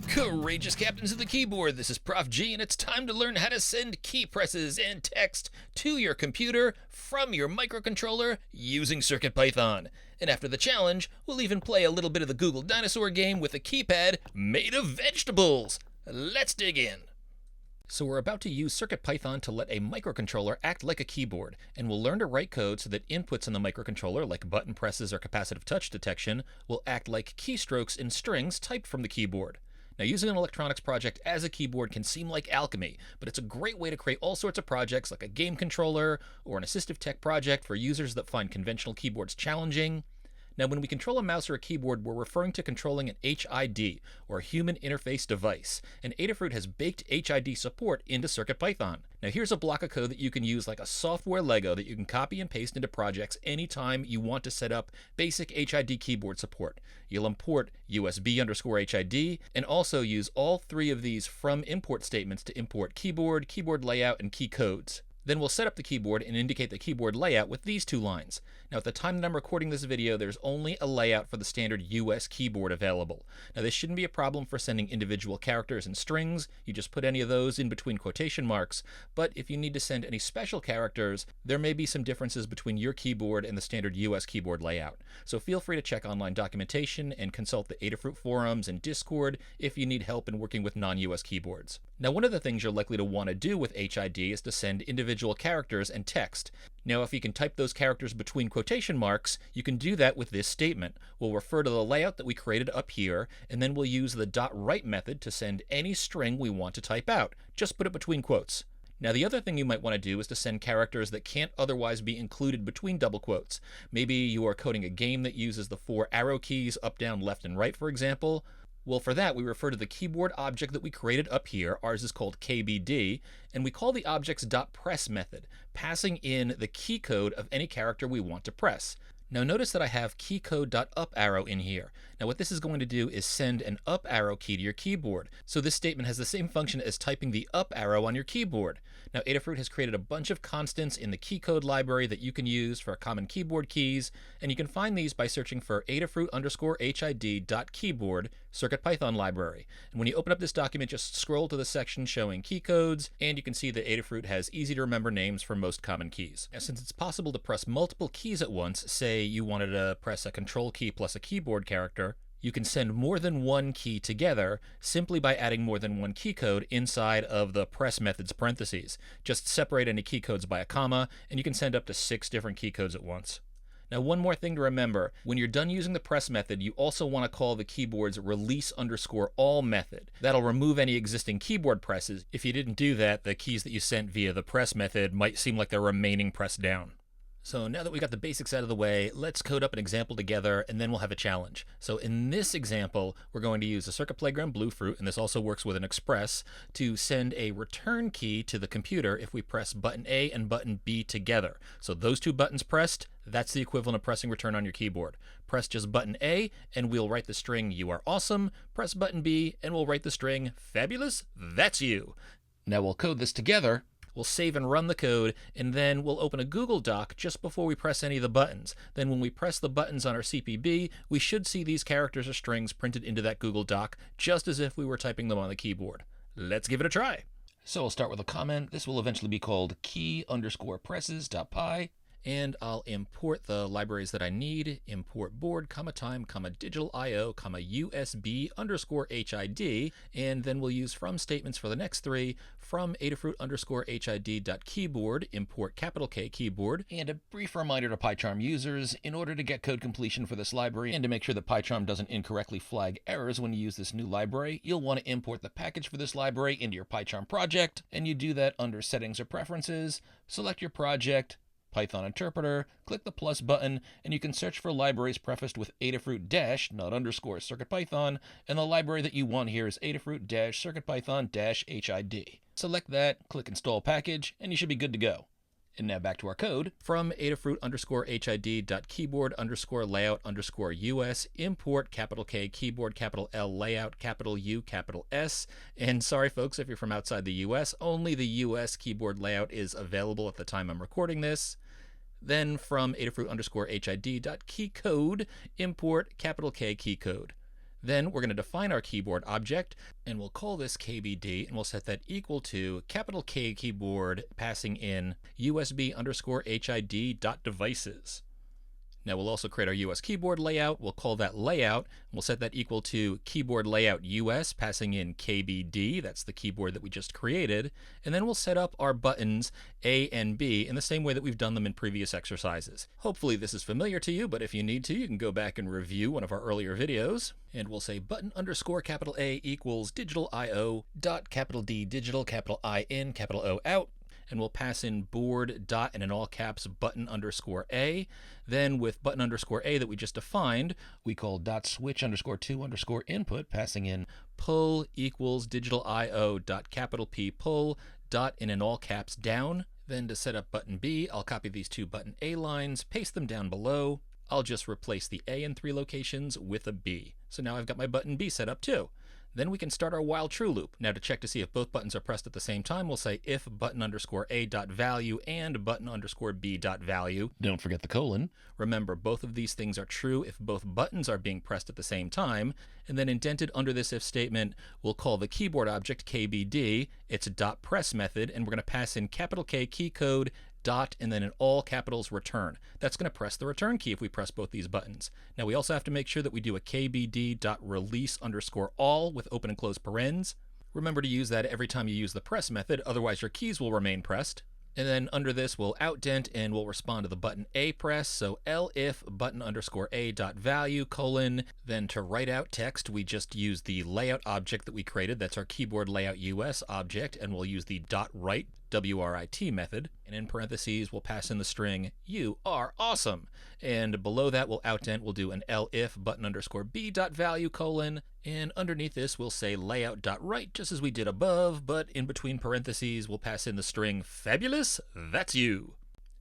Courageous captains of the keyboard, this is Prof G, and it's time to learn how to send key presses and text to your computer from your microcontroller using CircuitPython. And after the challenge, we'll even play a little bit of the Google Dinosaur Game with a keypad made of vegetables. Let's dig in. So we're about to use CircuitPython to let a microcontroller act like a keyboard, and we'll learn to write code so that inputs in the microcontroller, like button presses or capacitive touch detection, will act like keystrokes in strings typed from the keyboard. Now, using an electronics project as a keyboard can seem like alchemy, but it's a great way to create all sorts of projects like a game controller or an assistive tech project for users that find conventional keyboards challenging. Now, when we control a mouse or a keyboard, we're referring to controlling an HID, or Human Interface Device, and Adafruit has baked HID support into CircuitPython. Now, here's a block of code that you can use like a software Lego that you can copy and paste into projects anytime you want to set up basic HID keyboard support. You'll import USB_HID, and also use all three of these from import statements to import keyboard, keyboard layout, and key codes. Then we'll set up the keyboard and indicate the keyboard layout with these two lines. Now, at the time that I'm recording this video, there's only a layout for the standard US keyboard available. Now, this shouldn't be a problem for sending individual characters and strings. You just put any of those in between quotation marks. But if you need to send any special characters, there may be some differences between your keyboard and the standard US keyboard layout. So feel free to check online documentation and consult the Adafruit forums and Discord if you need help in working with non-US keyboards. Now, one of the things you're likely to want to do with HID is to send individual characters and text. Now, if you can type those characters between quotation marks, you can do that with this statement. We'll refer to the layout that we created up here, and then we'll use the .write method to send any string we want to type out. Just put it between quotes. Now, the other thing you might want to do is to send characters that can't otherwise be included between double quotes. Maybe you are coding a game that uses the 4 arrow keys up, down, left, and right, for example. Well, for that, we refer to the keyboard object that we created up here. Ours is called KBD, and we call the object's .press method, passing in the key code of any character we want to press. Now, notice that I have keycode.up arrow in here. Now, what this is going to do is send an up arrow key to your keyboard. So this statement has the same function as typing the up arrow on your keyboard. Now, Adafruit has created a bunch of constants in the keycode library that you can use for common keyboard keys, and you can find these by searching for Adafruit_HID.keyboard CircuitPython library. And when you open up this document, just scroll to the section showing key codes, and you can see that Adafruit has easy to remember names for most common keys. Now, since it's possible to press multiple keys at once, say you wanted to press a control key plus a keyboard character, you can send more than one key together simply by adding more than one key code inside of the press method's parentheses. Just separate any key codes by a comma, and you can send up to 6 different key codes at once. Now, one more thing to remember, when you're done using the press method, you also want to call the keyboard's release_all method. That'll remove any existing keyboard presses. If you didn't do that, the keys that you sent via the press method might seem like they're remaining pressed down. So now that we got the basics out of the way, let's code up an example together, and then we'll have a challenge. So in this example, we're going to use a Circuit Playground Bluefruit, and this also works with an Express, to send a return key to the computer if we press button A and button B together. So those two buttons pressed, that's the equivalent of pressing return on your keyboard. Press just button A, and we'll write the string, "You are awesome." Press button B, and we'll write the string, "Fabulous, that's you." Now we'll code this together. We'll save and run the code, and then we'll open a Google Doc just before we press any of the buttons. Then when we press the buttons on our CPB, we should see these characters or strings printed into that Google Doc, just as if we were typing them on the keyboard. Let's give it a try. So I'll start with a comment. This will eventually be called key_presses.py. And I'll import the libraries that I need, import board, time, digital IO, USB_HID, and then we'll use from statements for the next 3, from Adafruit_HID.keyboard, import capital K keyboard, and a brief reminder to PyCharm users, in order to get code completion for this library and to make sure that PyCharm doesn't incorrectly flag errors when you use this new library, you'll want to import the package for this library into your PyCharm project, and you do that under Settings or Preferences, select your project, Python interpreter, click the plus button, and you can search for libraries prefaced with Adafruit dash, not underscore, CircuitPython, and the library that you want here is Adafruit dash CircuitPython dash HID. Select that, click install package, and you should be good to go. And now back to our code. From Adafruit_HID.keyboard_layout_US, import capital K keyboard, capital L layout, capital U, capital S. And sorry folks, if you're from outside the US, only the US keyboard layout is available at the time I'm recording this. Then from Adafruit_HID.keycode, import capital K keycode. Then we're going to define our keyboard object, and we'll call this KBD, and we'll set that equal to capital K keyboard passing in USB_HID.devices. Now we'll also create our US keyboard layout. We'll call that layout. And we'll set that equal to keyboard layout US, passing in KBD. That's the keyboard that we just created. And then we'll set up our buttons A and B in the same way that we've done them in previous exercises. Hopefully this is familiar to you, but if you need to, you can go back and review one of our earlier videos. And we'll say button underscore capital A equals digital IO dot capital D digital capital I in capital O out. And we'll pass in board dot and in all caps button underscore A. Then with button underscore A that we just defined, we call dot switch underscore to underscore input, passing in pull equals digital IO dot capital P pull dot and in all caps down. Then to set up button B, I'll copy these two button A lines, paste them down below. I'll just replace the A in 3 locations with a B. So now I've got my button B set up too. Then we can start our while true loop. Now to check to see if both buttons are pressed at the same time, we'll say if button underscore A dot value and button underscore B dot value. Don't forget the colon. Remember, both of these things are true if both buttons are being pressed at the same time. And then indented under this if statement, we'll call the keyboard object KBD. It's a dot press method, and we're going to pass in capital K key code dot and then in all capitals return. That's going to press the return key if we press both these buttons. Now we also have to make sure that we do a kbd.release underscore all with open and close parens. Remember to use that every time you use the press method, otherwise your keys will remain pressed. And then under this we'll outdent and we'll respond to the button A press. So elif button underscore A dot value colon. Then to write out text, we just use the layout object that we created. That's our keyboard layout US object, and we'll use the dot write WRIT method, and in parentheses we'll pass in the string you are awesome, and below that we'll outdent, we'll do an elif button underscore B dot value colon, and underneath this we'll say layout dot write just as we did above, but in between parentheses we'll pass in the string fabulous, that's you.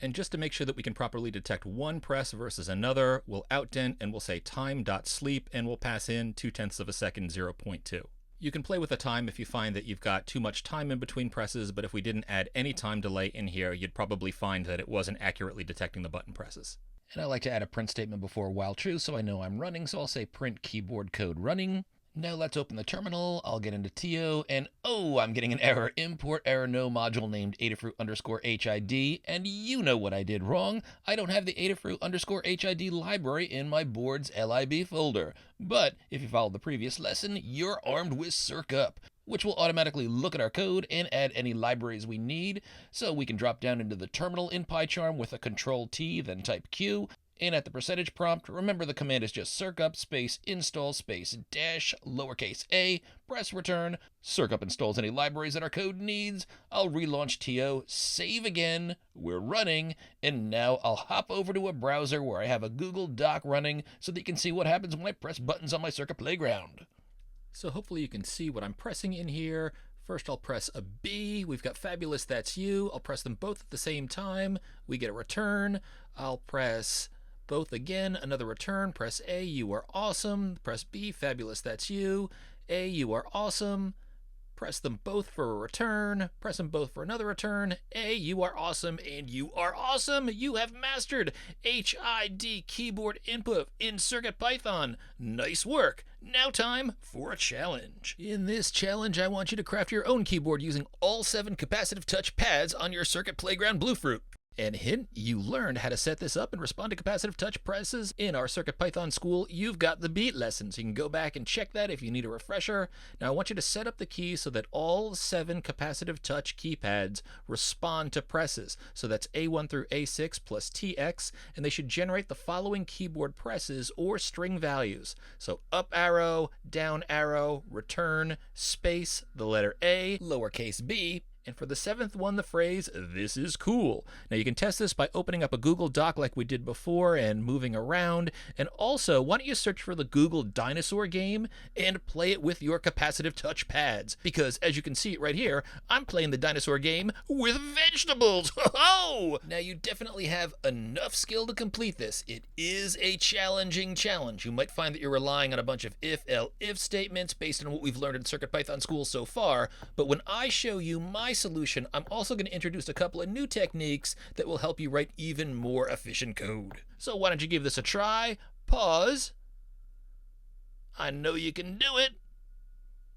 And just to make sure that we can properly detect one press versus another, we'll outdent and we'll say time.sleep, and we'll pass in 0.2 of a second 0.2. You can play with the time if you find that you've got too much time in between presses, but if we didn't add any time delay in here, you'd probably find that it wasn't accurately detecting the button presses. And I like to add a print statement before while true so I know I'm running, so I'll say print keyboard code running. Now let's open the terminal. I'll get into TO, and oh, I'm getting an error. Import error, no module named Adafruit underscore HID, and you know what I did wrong. I don't have the Adafruit underscore HID library in my board's LIB folder. But if you followed the previous lesson, you're armed with CircuitPython, which will automatically look at our code and add any libraries we need. So we can drop down into the terminal in PyCharm with a Control-T, then type Q. And at the percentage prompt, remember the command is just circup space install space dash lowercase a, press return. Circup installs any libraries that our code needs. I'll relaunch TO, save again, we're running, and now I'll hop over to a browser where I have a Google Doc running so that you can see what happens when I press buttons on my Circuit Playground. So hopefully you can see what I'm pressing in here. First I'll press a B, we've got fabulous, that's you. I'll press them both at the same time, we get a return. I'll press both again, another return, press A, you are awesome, press B, fabulous, that's you, A, you are awesome, press them both for a return, press them both for another return, A, you are awesome, and you are awesome, you have mastered HID keyboard input in CircuitPython. Nice work. Now time for a challenge. In this challenge, I want you to craft your own keyboard using all 7 capacitive touch pads on your Circuit Playground Bluefruit. And hint, you learned how to set this up and respond to capacitive touch presses in our CircuitPython School You've Got the Beat lesson, so you can go back and check that if you need a refresher. Now I want you to set up the keys so that all 7 capacitive touch keypads respond to presses. So that's A1 through A6 plus TX, and they should generate the following keyboard presses or string values. So up arrow, down arrow, return, space, the letter A, lowercase b, and for the 7th one, the phrase, this is cool. Now you can test this by opening up a Google Doc like we did before and moving around. And also, why don't you search for the Google Dinosaur Game and play it with your capacitive touch pads? Because as you can see right here, I'm playing the dinosaur game with vegetables. Ho-ho! Now you definitely have enough skill to complete this. It is a challenging challenge. You might find that you're relying on a bunch of if statements based on what we've learned in CircuitPython School so far. But when I show you my solution, I'm also going to introduce a couple of new techniques that will help you write even more efficient code. So why don't you give this a try, pause, I know you can do it.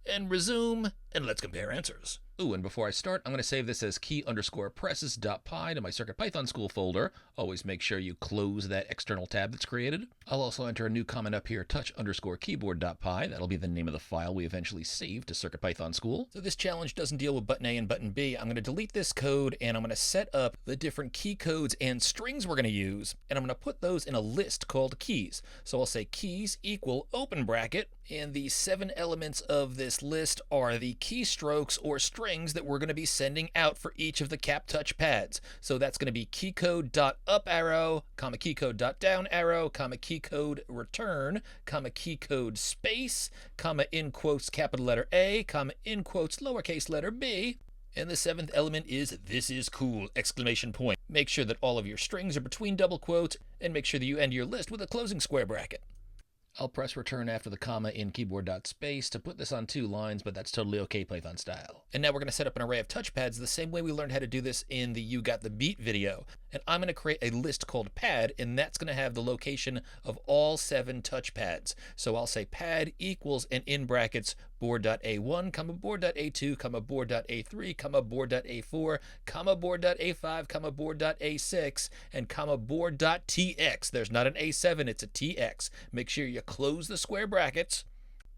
And resume, and let's compare answers. Ooh, and before I start, I'm going to save this as key_presses.py to my CircuitPython School folder. Always make sure you close that external tab that's created. I'll also enter a new comment up here, touch_keyboard.py. That'll be the name of the file we eventually save to CircuitPython School. So this challenge doesn't deal with button A and button B. I'm going to delete this code, and I'm going to set up the different key codes and strings we're going to use, and I'm going to put those in a list called keys. So I'll say keys equal open bracket, and the 7 elements of this list are the keystrokes or strings that we're going to be sending out for each of the cap touch pads. So that's going to be keycode.up arrow, comma keycode.down arrow, comma keycode return, comma keycode space, comma in quotes capital letter A, comma in quotes lowercase letter b. And the 7th element is "this is cool!" exclamation point. Make sure that all of your strings are between double quotes, and make sure that you end your list with a closing square bracket. I'll press return after the comma in keyboard.space to put this on 2 lines, but that's totally okay Python style. And now we're going to set up an array of touchpads the same way we learned how to do this in the You Got the Beat video. And I'm going to create a list called pad, and that's going to have the location of all 7 touchpads. So I'll say pad equals, and in brackets, board.a1, comma board.a2, comma board.a3, comma board.a4, comma board.a5, comma board.a6, and comma board.tx. There's not an A7, it's a TX. Make sure you close the square brackets.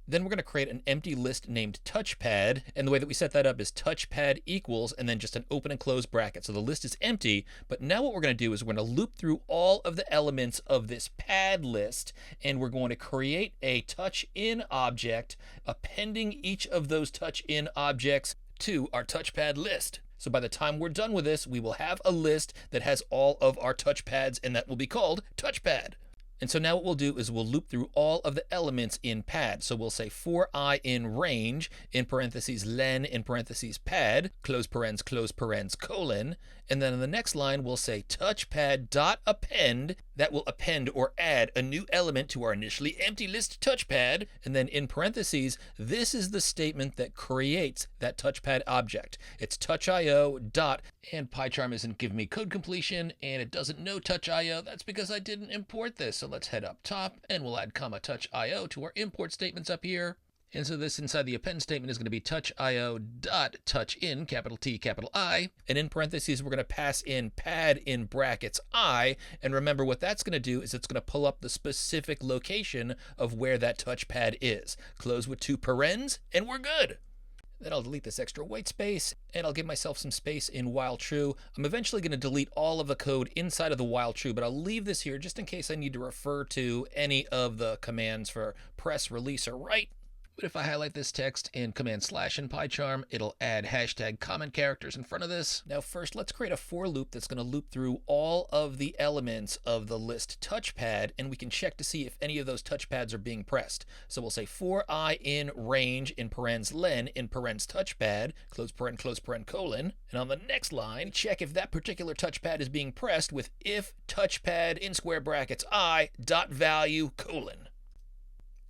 Then we're going to create an empty list named touchpad, and the way that we set that up is touchpad equals, and then just an open and close bracket. So the list is empty, but now what we're going to do is we're going to loop through all of the elements of this pad list, and we're going to create a touch-in object, appending each of those touch-in objects to our touchpad list. So by the time we're done with this, we will have a list that has all of our touchpads, and that will be called touchpad. And so now what we'll do is we'll loop through all of the elements in pad. So we'll say for I in range, in parentheses len, in parentheses pad, close parens, colon. And then in the next line, we'll say touchpad.append. That will append or add a new element to our initially empty list touchpad. And then in parentheses, this is the statement that creates that touchpad object. It's touch.io dot, and PyCharm isn't giving me code completion, and it doesn't know touch.io. That's because I didn't import this. So let's head up top, and we'll add comma touch.io to our import statements up here. And so this inside the append statement is going to be touch.io dot touch-in, capital T, capital I. And in parentheses, we're going to pass in pad in brackets I. And remember what that's going to do is it's going to pull up the specific location of where that touchpad is. Close with 2 parens, and we're good. Then I'll delete this extra white space, and I'll give myself some space in while true. I'm eventually going to delete all of the code inside of the while true, but I'll leave this here just in case I need to refer to any of the commands for press, release, or write. But if I highlight this text and command / in PyCharm, it'll add hashtag comment characters in front of this. Now first, let's create a for loop that's going to loop through all of the elements of the list touchpad, and we can check to see if any of those touchpads are being pressed. So we'll say for I in range, in parens len, in parens touchpad, close paren, colon. And on the next line, check if that particular touchpad is being pressed with if touchpad in square brackets I dot value colon.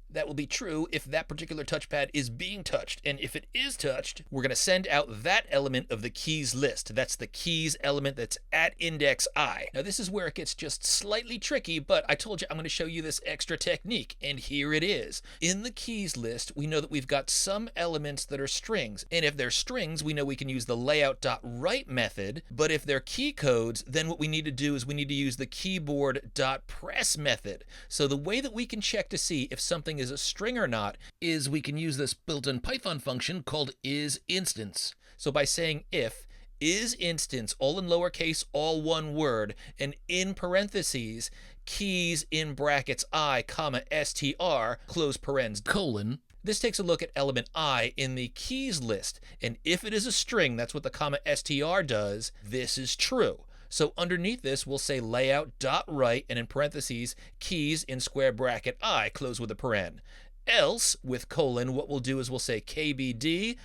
That will be true if that particular touchpad is being touched. And if it is touched, we're going to send out that element of the keys list. That's the keys element that's at index I. Now this is where it gets just slightly tricky, but I told you I'm going to show you this extra technique, and here it is. In the keys list, we know that we've got some elements that are strings. And if they're strings, we know we can use the layout.write method. But if they're key codes, then what we need to do is we need to use the keyboard.press method. So the way that we can check to see if something is a string or not is we can use this built-in Python function called isInstance. So by saying if isInstance, all in lowercase, all one word, and in parentheses, keys in brackets I, comma, str, close parens, colon, this takes a look at element I in the keys list. And if it is a string, that's what the comma str does, this is true. So underneath this, we'll say layout.write, and in parentheses, keys in square bracket I, close with a paren. Else, with colon, what we'll do is we'll say kbd.press,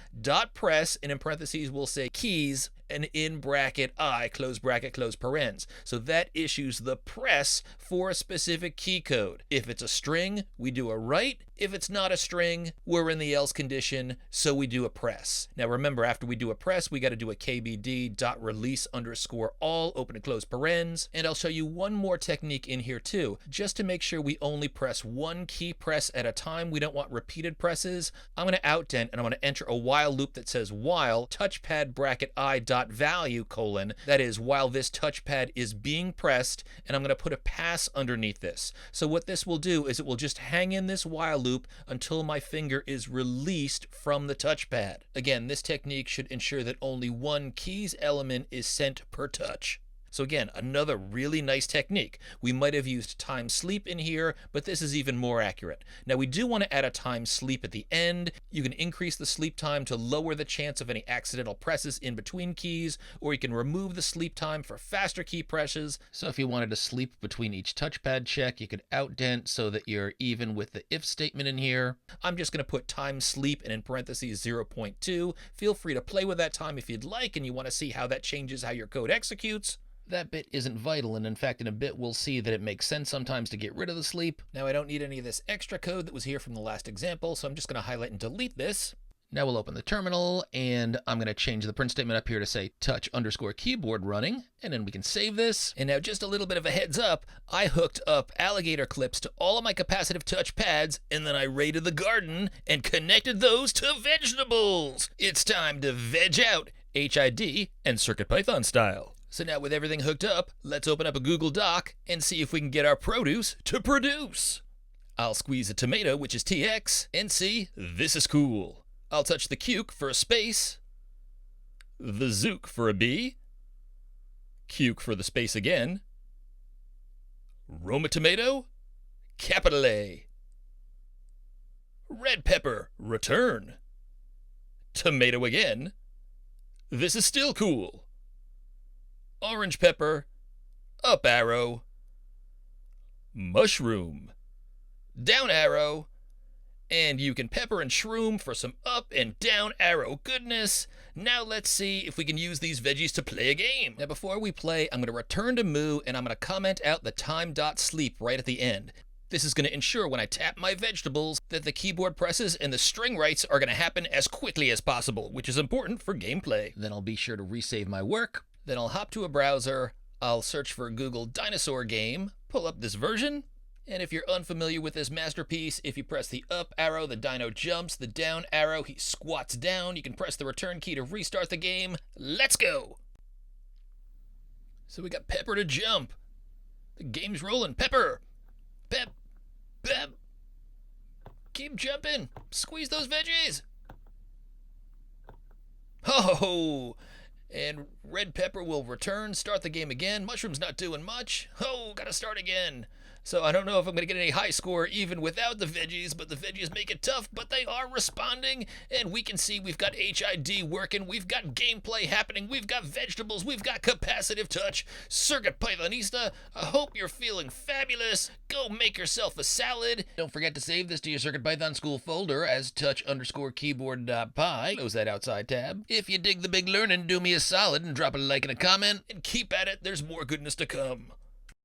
and in parentheses, we'll say keys, an in bracket I, close bracket, close parens. So that issues the press for a specific key code. If it's a string, we do a write. If it's not a string, we're in the else condition, so we do a press. Now remember, after we do a press, we got to do a kbd.release_all, open and close parens. And I'll show you one more technique in here too, just to make sure we only press one key press at a time. We don't want repeated presses. I'm going to outdent and I'm going to enter a while loop that says while touchpad bracket I dot value colon. That is, while this touchpad is being pressed, and I'm going to put a pass underneath this. So what this will do is it will just hang in this while loop until my finger is released from the touchpad. Again, this technique should ensure that only one keys element is sent per touch. So again, another really nice technique. We might have used time sleep in here, but this is even more accurate. Now we do want to add a time sleep at the end. You can increase the sleep time to lower the chance of any accidental presses in between keys, or you can remove the sleep time for faster key presses. So if you wanted to sleep between each touchpad check, you could outdent so that you're even with the if statement in here. I'm just going to put time sleep and in parentheses 0.2. Feel free to play with that time if you'd like and you want to see how that changes how your code executes. That bit isn't vital, and in fact in a bit we'll see that it makes sense sometimes to get rid of the sleep. Now I don't need any of this extra code that was here from the last example, so I'm just going to highlight and delete this. Now we'll open the terminal, and I'm going to change the print statement up here to say touch_keyboard running, and then we can save this. And now just a little bit of a heads up, I hooked up alligator clips to all of my capacitive touch pads, and then I raided the garden and connected those to vegetables. It's time to veg out, HID and CircuitPython style. So now with everything hooked up, let's open up a Google Doc and see if we can get our produce to produce. I'll squeeze a tomato, which is TX, and see, this is cool. I'll touch the cuke for a space, the zook for a B, cuke for the space again, Roma tomato, capital A, red pepper, return, tomato again, this is still cool. Orange pepper, up arrow, mushroom, down arrow, and you can pepper and shroom for some up and down arrow goodness. Now let's see if we can use these veggies to play a game. Now before we play, I'm going to return to Moo and I'm going to comment out the time.sleep right at the end. This is going to ensure when I tap my vegetables that the keyboard presses and the string writes are going to happen as quickly as possible, which is important for gameplay. Then I'll be sure to resave my work. Then I'll hop to a browser, I'll search for Google Dinosaur Game, pull up this version, and if you're unfamiliar with this masterpiece, if you press the up arrow, the dino jumps, the down arrow, he squats down, you can press the return key to restart the game. Let's go! So we got Pepper to jump. The game's rolling. Pepper! Pep! Pep! Keep jumping! Squeeze those veggies! Oh! And red pepper will return, start the game again. Mushroom's not doing much. Oh, gotta start again. So I don't know if I'm going to get any high score even without the veggies, but the veggies make it tough, but they are responding, and we can see we've got HID working, we've got gameplay happening, we've got vegetables, we've got capacitive touch. CircuitPythonista, I hope you're feeling fabulous. Go make yourself a salad. Don't forget to save this to your CircuitPython School folder as touch_keyboard.py. Close that outside tab. If you dig the big learning, do me a solid and drop a like and a comment, and keep at it, there's more goodness to come.